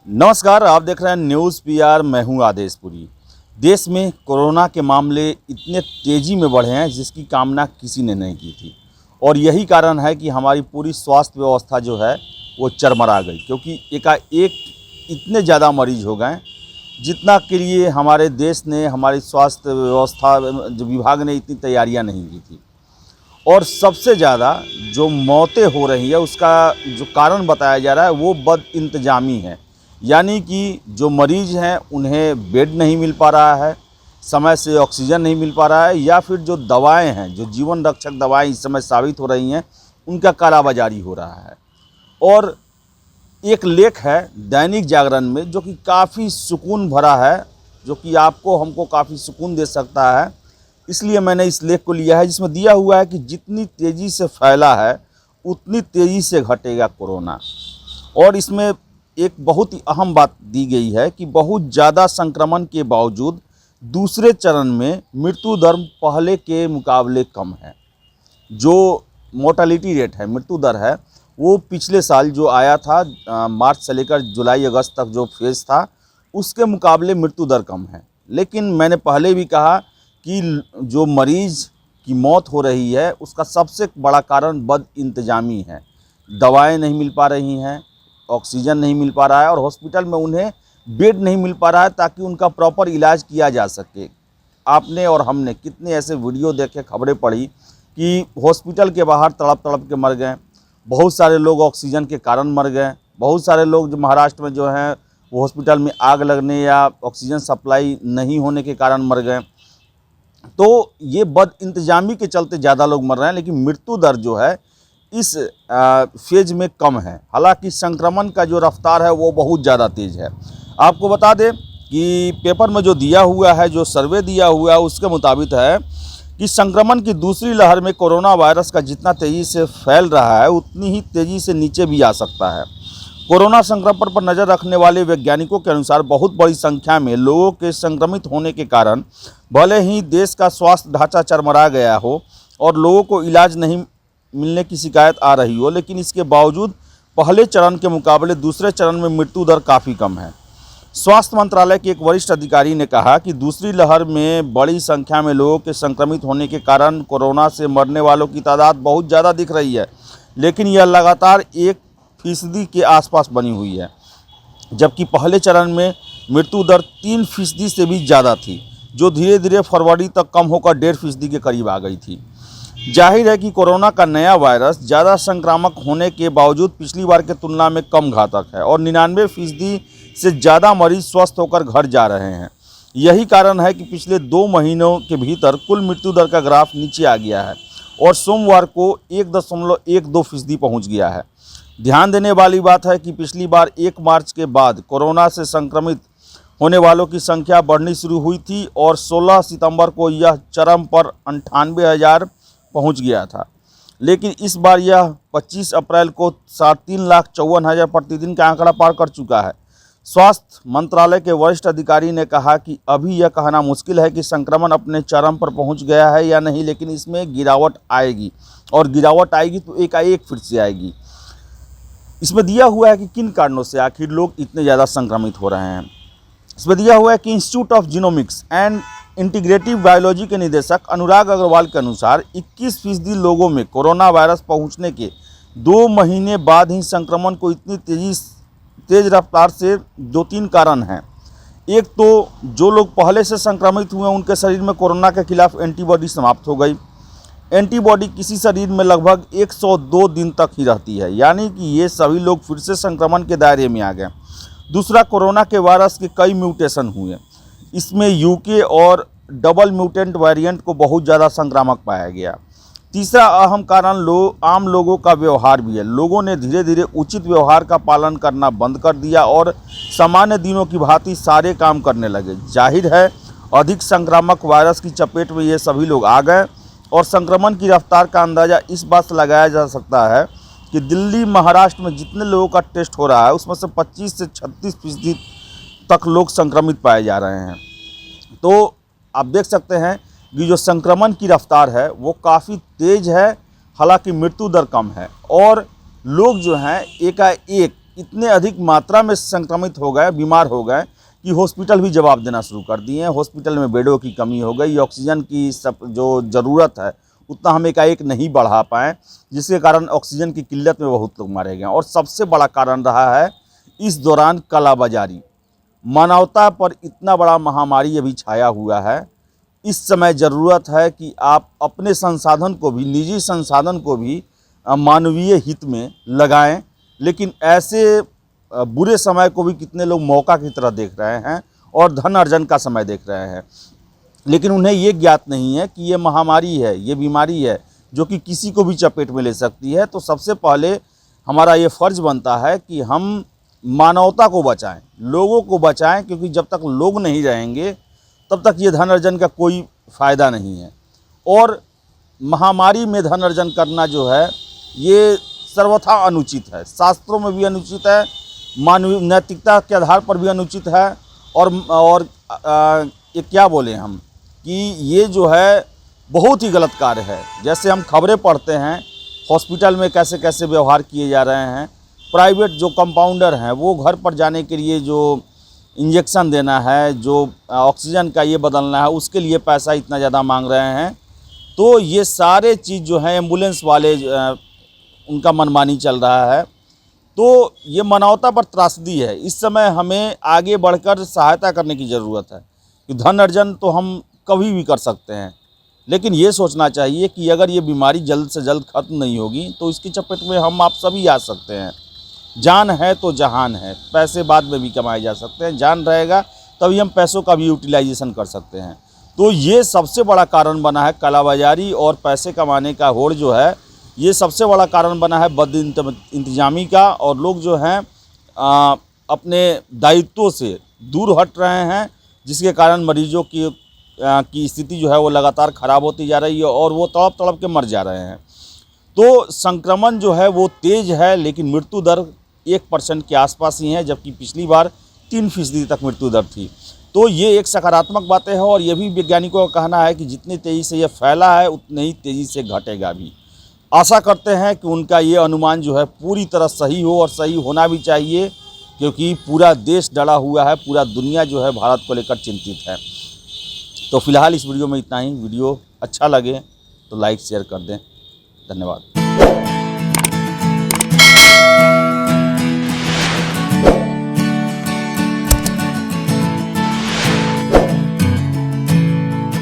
नमस्कार, आप देख रहे हैं न्यूज़ पीआर। मैं हूं आदेशपुरी। देश में कोरोना के मामले इतने तेज़ी में बढ़े हैं जिसकी कामना किसी ने नहीं की थी, और यही कारण है कि हमारी पूरी स्वास्थ्य व्यवस्था जो है वो चरमरा गई, क्योंकि एकाएक इतने ज़्यादा मरीज हो गए जितना के लिए हमारे देश ने, हमारी स्वास्थ्य व्यवस्था जो विभाग ने इतनी तैयारियां नहीं की थी। और सबसे ज़्यादा जो मौतें हो रही है उसका जो कारण बताया जा रहा है वो बदइंतजामी है। यानी कि जो मरीज़ हैं उन्हें बेड नहीं मिल पा रहा है, समय से ऑक्सीजन नहीं मिल पा रहा है, या फिर जो दवाएं हैं, जो जीवन रक्षक दवाएं इस समय साबित हो रही हैं, उनका कालाबाजारी हो रहा है। और एक लेख है दैनिक जागरण में जो कि काफ़ी सुकून भरा है, जो कि आपको हमको काफ़ी सुकून दे सकता है, इसलिए मैंने इस लेख को लिया है, जिसमें दिया हुआ है कि जितनी तेज़ी से फैला है उतनी तेज़ी से घटेगा कोरोना। और इसमें एक बहुत ही अहम बात दी गई है कि बहुत ज़्यादा संक्रमण के बावजूद दूसरे चरण में मृत्यु दर पहले के मुकाबले कम है। जो मोर्टेलिटी रेट है, मृत्यु दर है, वो पिछले साल जो आया था मार्च से लेकर जुलाई अगस्त तक जो फेज़ था उसके मुकाबले मृत्यु दर कम है। लेकिन मैंने पहले भी कहा कि जो मरीज़ की मौत हो रही है उसका सबसे बड़ा कारण बदइंतजामी है। दवाएं नहीं मिल पा रही हैं, ऑक्सीजन नहीं मिल पा रहा है, और हॉस्पिटल में उन्हें बेड नहीं मिल पा रहा है ताकि उनका प्रॉपर इलाज किया जा सके। आपने और हमने कितने ऐसे वीडियो देखे, खबरें पढ़ी कि हॉस्पिटल के बाहर तड़प तड़प के मर गए, बहुत सारे लोग ऑक्सीजन के कारण मर गए, बहुत सारे लोग जो महाराष्ट्र में जो हैं वो हॉस्पिटल में आग लगने या ऑक्सीजन सप्लाई नहीं होने के कारण मर गए। तो ये बदइंतजामी के चलते ज़्यादा लोग मर रहे हैं, लेकिन मृत्यु दर जो है इस फेज में कम है। हालांकि संक्रमण का जो रफ्तार है वो बहुत ज़्यादा तेज़ है। आपको बता दें कि पेपर में जो दिया हुआ है, जो सर्वे दिया हुआ है, उसके मुताबिक है कि संक्रमण की दूसरी लहर में कोरोना वायरस का जितना तेज़ी से फैल रहा है उतनी ही तेज़ी से नीचे भी आ सकता है। कोरोना संक्रमण पर नज़र रखने वाले वैज्ञानिकों के अनुसार बहुत बड़ी संख्या में लोगों के संक्रमित होने के कारण भले ही देश का स्वास्थ्य ढांचा चरमरा गया हो और लोगों को इलाज नहीं मिलने की शिकायत आ रही हो, लेकिन इसके बावजूद पहले चरण के मुकाबले दूसरे चरण में मृत्यु दर काफ़ी कम है। स्वास्थ्य मंत्रालय के एक वरिष्ठ अधिकारी ने कहा कि दूसरी लहर में बड़ी संख्या में लोगों के संक्रमित होने के कारण कोरोना से मरने वालों की तादाद बहुत ज़्यादा दिख रही है, लेकिन यह लगातार 1% के आसपास बनी हुई है, जबकि पहले चरण में मृत्यु दर 3% से भी ज़्यादा थी, जो धीरे धीरे फरवरी तक कम होकर 1.5% के करीब आ गई थी। जाहिर है कि कोरोना का नया वायरस ज़्यादा संक्रामक होने के बावजूद पिछली बार की तुलना में कम घातक है, और 99% से ज़्यादा मरीज स्वस्थ होकर घर जा रहे हैं। यही कारण है कि पिछले 2 महीनों के भीतर कुल मृत्यु दर का ग्राफ नीचे आ गया है और सोमवार को 1.12% पहुँच गया है। ध्यान देने वाली बात है कि पिछली बार 1 मार्च के बाद कोरोना से संक्रमित होने वालों की संख्या बढ़नी शुरू हुई थी और 16 सितंबर को यह चरम पर 98,000 पहुंच गया था। लेकिन इस बार यह 25 अप्रैल को 3,54,000 प्रतिदिन का आंकड़ा पार कर चुका है। स्वास्थ्य मंत्रालय के वरिष्ठ अधिकारी ने कहा कि अभी यह कहना मुश्किल है कि संक्रमण अपने चरम पर पहुंच गया है या नहीं, लेकिन इसमें गिरावट आएगी, और गिरावट आएगी तो एकाएक फिर से आएगी। इसमें दिया हुआ है कि किन कारणों से आखिर लोग इतने ज़्यादा संक्रमित हो रहे हैं। इसमें दिया हुआ है कि institute of genomics and integrative biology के निदेशक अनुराग अग्रवाल के अनुसार 21% लोगों में कोरोना वायरस पहुंचने के 2 महीने बाद ही संक्रमण को इतनी तेज़ रफ्तार से 2-3 कारण हैं। एक तो जो लोग पहले से संक्रमित हुए उनके शरीर में कोरोना के खिलाफ एंटीबॉडी समाप्त हो गई। एंटीबॉडी किसी शरीर में लगभग 102 दिन तक ही रहती है, यानी कि ये सभी लोग फिर से संक्रमण के दायरे में आ गए। दूसरा, कोरोना के वायरस के कई म्यूटेशन हुए, इसमें यूके और डबल म्यूटेंट वेरिएंट को बहुत ज़्यादा संक्रामक पाया गया। तीसरा अहम कारण आम लोगों का व्यवहार भी है। लोगों ने धीरे धीरे उचित व्यवहार का पालन करना बंद कर दिया और सामान्य दिनों की भांति सारे काम करने लगे। जाहिर है अधिक संक्रामक वायरस की चपेट में ये सभी लोग आ गए, और संक्रमण की रफ्तार का अंदाज़ा इस बात से लगाया जा सकता है कि दिल्ली, महाराष्ट्र में जितने लोगों का टेस्ट हो रहा है उसमें से 25 से 36% तक लोग संक्रमित पाए जा रहे हैं। तो आप देख सकते हैं कि जो संक्रमण की रफ्तार है वो काफ़ी तेज़ है, हालांकि मृत्यु दर कम है, और लोग जो हैं एकाएक इतने अधिक मात्रा में संक्रमित हो गए, बीमार हो गए कि हॉस्पिटल भी जवाब देना शुरू कर दिए हैं। हॉस्पिटल में बेडों की कमी हो गई, ऑक्सीजन की सब जो ज़रूरत है उतना हम एकाएक नहीं बढ़ा पाए, जिसके कारण ऑक्सीजन की किल्लत में बहुत लोग मारे गए। और सबसे बड़ा कारण रहा है इस दौरान कालाबाजारी। मानवता पर इतना बड़ा महामारी अभी छाया हुआ है, इस समय ज़रूरत है कि आप अपने संसाधन को भी, निजी संसाधन को भी मानवीय हित में लगाएं। लेकिन ऐसे बुरे समय को भी कितने लोग मौका की तरह देख रहे हैं और धन अर्जन का समय देख रहे हैं, लेकिन उन्हें ये ज्ञात नहीं है कि ये महामारी है, ये बीमारी है जो कि किसी को भी चपेट में ले सकती है। तो सबसे पहले हमारा ये फ़र्ज़ बनता है कि हम मानवता को बचाएं, लोगों को बचाएं, क्योंकि जब तक लोग नहीं रहेंगे तब तक ये धन अर्जन का कोई फ़ायदा नहीं है। और महामारी में धन अर्जन करना जो है ये सर्वथा अनुचित है, शास्त्रों में भी अनुचित है, मानवीय नैतिकता के आधार पर भी अनुचित है। और ये क्या बोलें हम कि ये जो है बहुत ही गलत कार्य है। जैसे हम खबरें पढ़ते हैं हॉस्पिटल में कैसे कैसे व्यवहार किए जा रहे हैं, प्राइवेट जो कंपाउंडर हैं वो घर पर जाने के लिए जो इंजेक्शन देना है, जो ऑक्सीजन का ये बदलना है, उसके लिए पैसा इतना ज़्यादा मांग रहे हैं। तो ये सारे चीज़ जो है एम्बुलेंस वाले उनका मनमानी चल रहा है। तो ये मानवता पर त्रासदी है। इस समय हमें आगे बढ़कर सहायता करने की ज़रूरत है कि धन अर्जन तो हम कभी भी कर सकते हैं, लेकिन ये सोचना चाहिए कि अगर ये बीमारी जल्द से जल्द ख़त्म नहीं होगी तो इसकी चपेट में हम आप सभी आ सकते हैं। जान है तो जहान है, पैसे बाद में भी कमाए जा सकते हैं, जान रहेगा तभी हम पैसों का भी यूटिलाइजेशन कर सकते हैं। तो ये सबसे बड़ा कारण बना है कालाबाजारी और पैसे कमाने का होड़ जो है, ये सबसे बड़ा कारण बना है बद इंतजामी का। और लोग जो हैं अपने दायित्वों से दूर हट रहे हैं, जिसके कारण मरीजों की स्थिति जो है वो लगातार ख़राब होती जा रही है और वो तड़प तड़प के मर जा रहे हैं। तो संक्रमण जो है वो तेज़ है, लेकिन मृत्यु दर 1% के आसपास ही है, जबकि पिछली बार 3% तक मृत्यु दर थी। तो ये एक सकारात्मक बातें हैं। और ये भी वैज्ञानिकों का कहना है कि जितनी तेज़ी से ये फैला है उतनी ही तेज़ी से घटेगा भी। आशा करते हैं कि उनका ये अनुमान जो है पूरी तरह सही हो, और सही होना भी चाहिए, क्योंकि पूरा देश डरा हुआ है, पूरा दुनिया जो है भारत को लेकर चिंतित है। तो फिलहाल इस वीडियो में इतना ही। वीडियो अच्छा लगे तो लाइक शेयर कर दें। धन्यवाद।